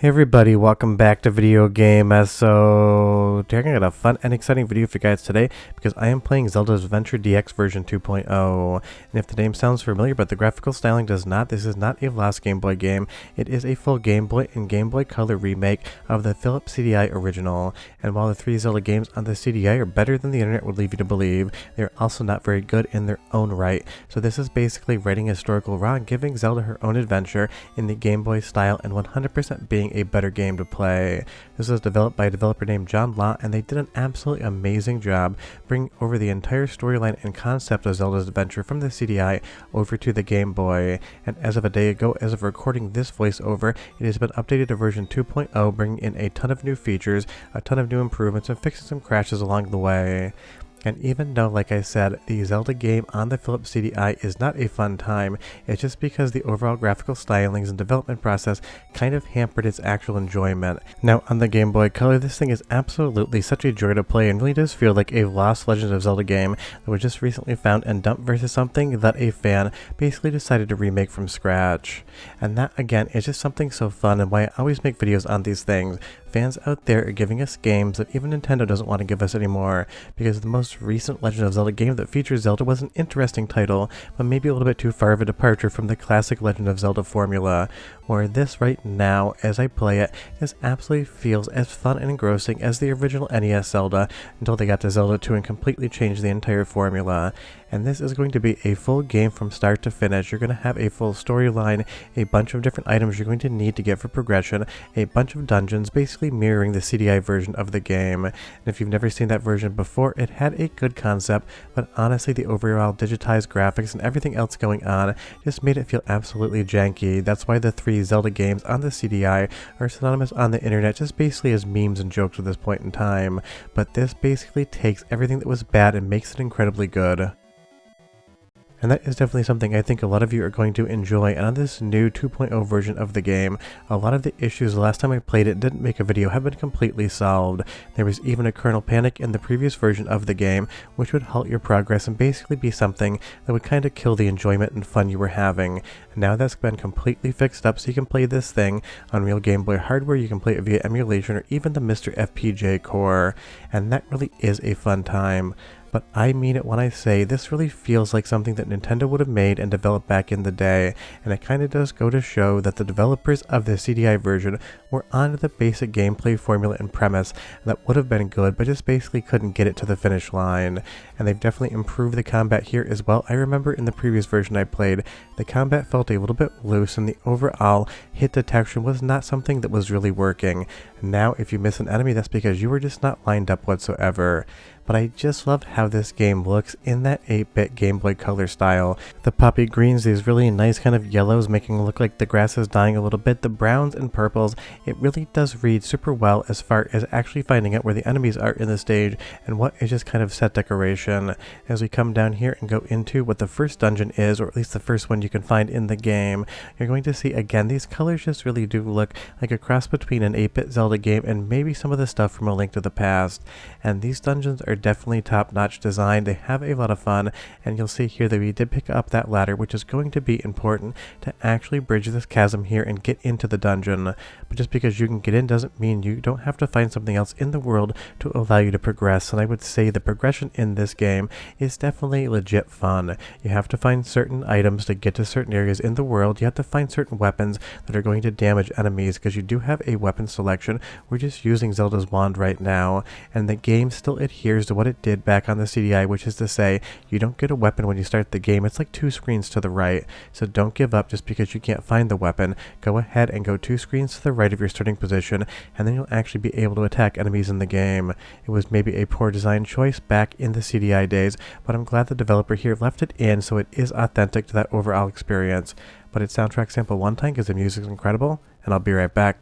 Hey everybody, welcome back to Video Game. So today I got a fun and exciting video for you guys today because I am playing Zelda's Adventure DX version 2.0. And if the name sounds familiar but the graphical styling does not, this is not a lost Game Boy game. It is a full Game Boy and Game Boy Color remake of the Philips CD-i original. And while the three Zelda games on the CD-i are better than the internet would leave you to believe, they're also not very good in their own right. So this is basically writing a historical wrong, giving Zelda her own adventure in the Game Boy style and 100% being a better game to play. This was developed by a developer named John Law, and they did an absolutely amazing job bringing over the entire storyline and concept of Zelda's adventure from the CD-i over to the Game Boy. And as of a day ago, as of recording this voiceover, it has been updated to version 2.0, bringing in a ton of new features, a ton of new improvements, and fixing some crashes along the way. And even though, like I said, the Zelda game on the Philips CD-i is not a fun time, it's just because the overall graphical stylings and development process kind of hampered its actual enjoyment. Now, on the Game Boy Color, this thing is absolutely such a joy to play and really does feel like a lost Legend of Zelda game that was just recently found and dumped versus something that a fan basically decided to remake from scratch. And that, again, is just something so fun and why I always make videos on these things. Fans out there are giving us games that even Nintendo doesn't want to give us anymore, because the most recent Legend of Zelda game that features Zelda was an interesting title, but maybe a little bit too far of a departure from the classic Legend of Zelda formula, where this right now, as I play it, just absolutely feels as fun and engrossing as the original NES Zelda until they got to Zelda 2 and completely changed the entire formula. And this is going to be a full game from start to finish. You're going to have a full storyline, a bunch of different items you're going to need to get for progression, a bunch of dungeons, basically mirroring the CD-i version of the game. And if you've never seen that version before, it had a good concept, but honestly the overall digitized graphics and everything else going on just made it feel absolutely janky. That's why the three Zelda games on the CD-i are synonymous on the internet just basically as memes and jokes at this point in time. But this basically takes everything that was bad and makes it incredibly good. And that is definitely something I think a lot of you are going to enjoy. And on this new 2.0 version of the game, a lot of the issues the last time I played it didn't make a video have been completely solved. There was even a kernel panic in the previous version of the game, which would halt your progress and basically be something that would kind of kill the enjoyment and fun you were having. And now that's been completely fixed up, so you can play this thing on real Game Boy hardware, you can play it via emulation or even the MiSTer FPGA core. And that really is a fun time. But I mean it when I say this really feels like something that Nintendo would have made and developed back in the day, and it kind of does go to show that the developers of the CD-i version were on the basic gameplay formula and premise that would have been good, but just basically couldn't get it to the finish line. And they've definitely improved the combat here as well. I remember in the previous version I played, the combat felt a little bit loose and the overall hit detection was not something that was really working. Now if you miss an enemy, that's because you were just not lined up whatsoever. But I just love how this game looks in that 8-bit Game Boy Color style. The poppy greens, these really nice kind of yellows making it look like the grass is dying a little bit, the browns and purples, it really does read super well as far as actually finding out where the enemies are in the stage and what is just kind of set decoration. As we come down here and go into what the first dungeon is, or at least the first one you can find in the game, you're going to see again these colors just really do look like a cross between an 8-bit Zelda game and maybe some of the stuff from A Link to the Past. And these dungeons are definitely top-notch design. They have a lot of fun, and you'll see here that we did pick up that ladder, which is going to be important to actually bridge this chasm here and get into the dungeon. But just because you can get in doesn't mean you don't have to find something else in the world to allow you to progress. And I would say the progression in this game is definitely legit fun. You have to find certain items to get to certain areas in the world. You have to find certain weapons that are going to damage enemies because you do have a weapon selection. We're just using Zelda's wand right now, and the game still adheres to what it did back on the CD-i, which is to say you don't get a weapon when you start the game. It's like 2 screens to the right, so don't give up just because you can't find the weapon. Go ahead and go 2 screens to the right of your starting position, and then you'll actually be able to attack enemies in the game. It was maybe a poor design choice back in the CD-i days, but I'm glad the developer here left it in so it is authentic to that overall experience. But it's soundtrack sample one time because the music's incredible, and I'll be right back.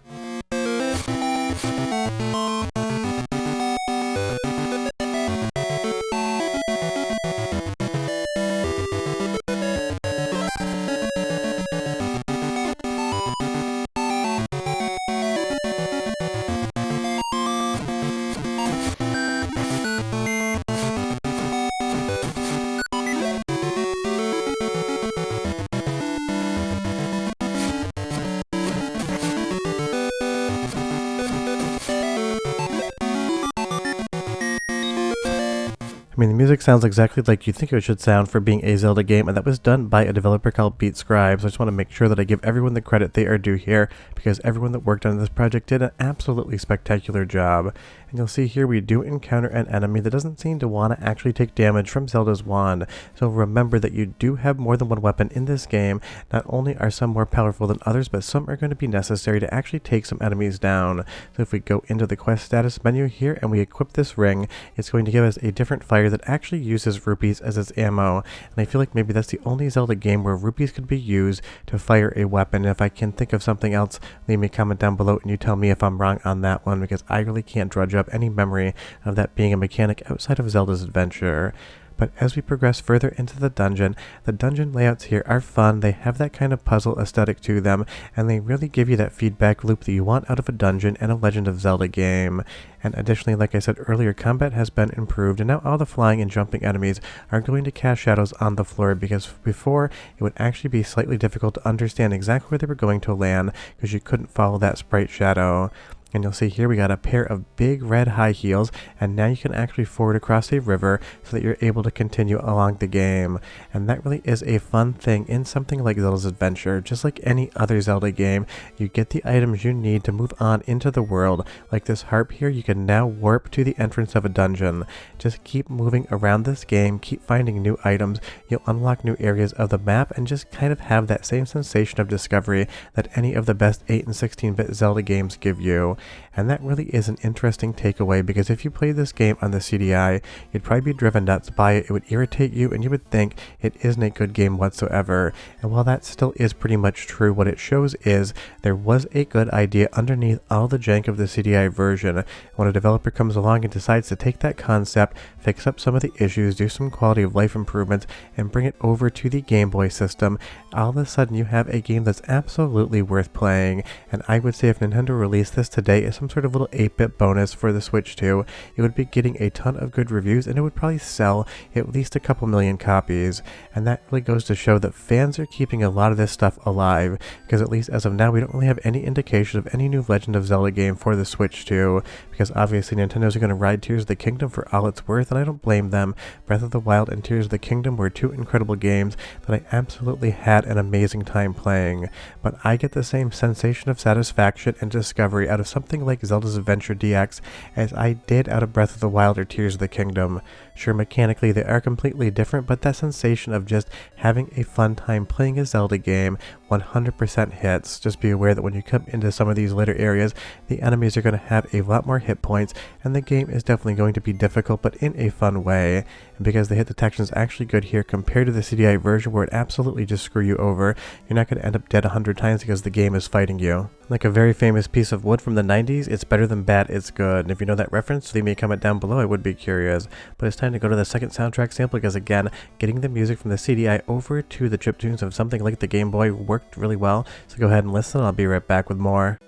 I mean, the music sounds exactly like you think it should sound for being a Zelda game, and that was done by a developer called BeatScribe, so I just want to make sure that I give everyone the credit they are due here, because everyone that worked on this project did an absolutely spectacular job. And you'll see here we do encounter an enemy that doesn't seem to want to actually take damage from Zelda's wand, so remember that you do have more than one weapon in this game. Not only are some more powerful than others, but some are going to be necessary to actually take some enemies down. So if we go into the quest status menu here and we equip this ring, it's going to give us a different fire that actually uses rupees as its ammo, and I feel like maybe that's the only Zelda game where rupees could be used to fire a weapon. And if I can think of something else, leave me a comment down below and you tell me if I'm wrong on that one, because I really can't drudge up any memory of that being a mechanic outside of Zelda's adventure. But as we progress further into the dungeon layouts here are fun. They have that kind of puzzle aesthetic to them, and they really give you that feedback loop that you want out of a dungeon and a Legend of Zelda game. And additionally, like I said earlier, combat has been improved, and now all the flying and jumping enemies are going to cast shadows on the floor, because before it would actually be slightly difficult to understand exactly where they were going to land because you couldn't follow that sprite shadow. And you'll see here we got a pair of big red high heels, and now you can actually forward across a river so that you're able to continue along the game. And that really is a fun thing in something like Zelda's Adventure. Just like any other Zelda game, you get the items you need to move on into the world. Like this harp here, you can now warp to the entrance of a dungeon. Just keep moving around this game, keep finding new items, you'll unlock new areas of the map, and just kind of have that same sensation of discovery that any of the best 8 and 16-bit Zelda games give you. And that really is an interesting takeaway, because if you played this game on the CD-i, you'd probably be driven nuts by it. It would irritate you, and you would think it isn't a good game whatsoever. And while that still is pretty much true, what it shows is there was a good idea underneath all the jank of the CD-i version. When a developer comes along and decides to take that concept, fix up some of the issues, do some quality of life improvements, and bring it over to the Game Boy system, all of a sudden you have a game that's absolutely worth playing. And I would say if Nintendo released this today as some sort of little 8-bit bonus for the Switch 2, it would be getting a ton of good reviews, and it would probably sell at least a couple million copies. And that really goes to show that fans are keeping a lot of this stuff alive, because at least as of now we don't really have any indication of any new Legend of Zelda game for the Switch 2, because obviously Nintendo's are going to ride Tears of the Kingdom for all it's worth, and I don't blame them. Breath of the Wild and Tears of the Kingdom were two incredible games that I absolutely had an amazing time playing, but I get the same sensation of satisfaction and discovery out of something like Zelda's Adventure DX as I did out of Breath of the Wild or Tears of the Kingdom. Sure, mechanically they are completely different, but that sensation of just having a fun time playing a Zelda game 100% hits. Just be aware that when you come into some of these later areas, the enemies are going to have a lot more hit points, and the game is definitely going to be difficult, but in a fun way. And because the hit detection is actually good here compared to the CD-i version where it absolutely just screw you over, you're not going to end up dead 100 times because the game is fighting you. Like a very famous piece of wood from the 90s, it's better than bad, it's good. And if you know that reference, leave me a comment down below, I would be curious. But it's time to go to the second soundtrack sample, because again, getting the music from the CD-i over to the chiptunes of something like the Game Boy worked really well. So go ahead and listen, I'll be right back with more.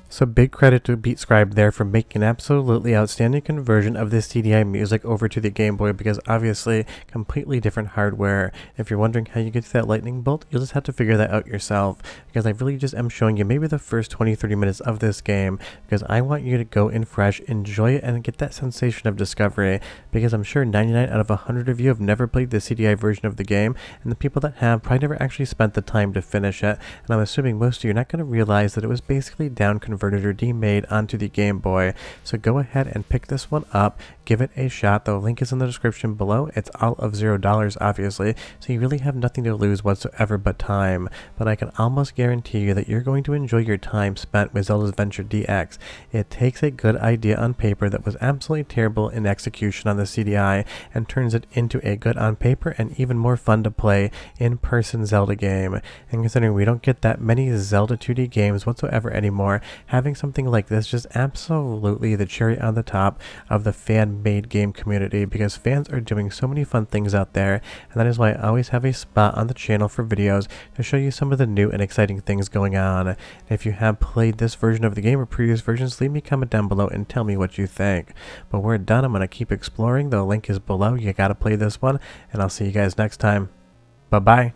So big credit to BeatScribe there for making an absolutely outstanding conversion of this CD-i music over to the Game Boy, because obviously completely different hardware. If you're wondering how you get to that lightning bolt, you'll just have to figure that out yourself, because I really just am showing you maybe the first 20-30 minutes of this game, because I want you to go in fresh, enjoy it, and get that sensation of discovery, because I'm sure 99 out of 100 of you have never played the CD-i version of the game, and the people that have probably never actually spent the time to finish it, and I'm assuming most of you are not going to realize that it was basically down converted or demade onto the Game Boy. So go ahead and pick this one up, give it a shot. The link is in the description below. It's all of $0 obviously, so you really have nothing to lose whatsoever but time. But I can almost guarantee you that you're going to enjoy your time spent with Zelda's Adventure DX. It takes a good idea on paper that was absolutely terrible in execution on the CD-i and turns it into a good on paper and even more fun to play in-person Zelda game. And considering we don't get that many Zelda 2D games whatsoever anymore, having something like this just absolutely the cherry on the top of the fan-made game community, because fans are doing so many fun things out there, and that is why I always have a spot on the channel for videos to show you some of the new and exciting things going on. And if you have played this version of the game or previous versions, leave me a comment down below and tell me what you think. But we're done. I'm going to keep exploring. The link is below. You gotta play this one, and I'll see you guys next time. Bye-bye.